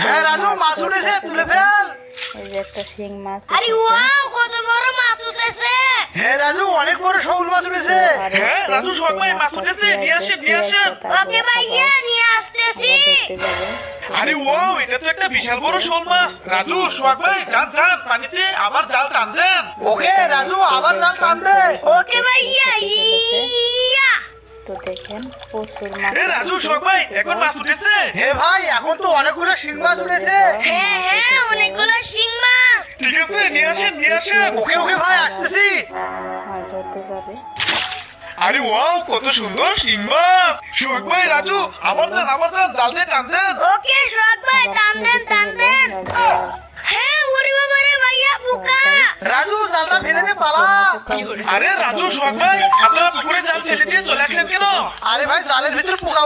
হ্যাঁ রাজু, মাছ উঠেছে, তুলে ফেল। এই যে একটা শিং মাছ আরে ওয়াও, কত বড় মাছ উঠেছে। হ্যাঁ রাজু, অনেক বড় শৌল মাছ উঠেছে। হ্যাঁ রাজু, সোহাগ ভাই মাছ উঠেছে, নিয়ে আসেন নিয়ে আসেন। ওকে ভাইয়া, নিয়ে আসতেছি। দেখতে যাবে। আরে ওয়াও, এটা তো একটা বিশাল বড় শোল মাছ। রাজু, সোহাগ ভাই যান যান পানিতে, আবার জাল টান দেন। ওকে রাজু, আবার জাল টান দে। ওকে ভাইয়া, ইয়া। তো দেখেন প্রচুর মাছ এ রাজু, সোহাগ ভাই এখন মাছ উঠেছে। হে ভাই, এখন তো অনেকগুলো শিং মাছ উঠেছে। হ্যাঁ, অনেকগুলো শিং মাছ। ঠিক আছে, নিয়ে আসেন নিয়ে আসেন। ওকে ওকে ভাই, আসতেছি। মাছ ধরতে যাবে। আরে ওয়াও, কত সুন্দর শিং মাছ। সোহাগ ভাই, রাজু, আবার যান জাল দিয়ে টান দেন। ওকে সোহাগ ভাই, টান দেন টান দেন। হ্যাঁ, ওরে বাবা রে ভাইয়া, ফুকা। রাজু, জালটা ফেলে দে, পালা। আরে রাজু, সোহাগ ভাই, আপনারা পুকুরে জাল ফেলে দিয়ে চলে আসলেন কেন? আরে ভাই, জালের ভিতরে পোকা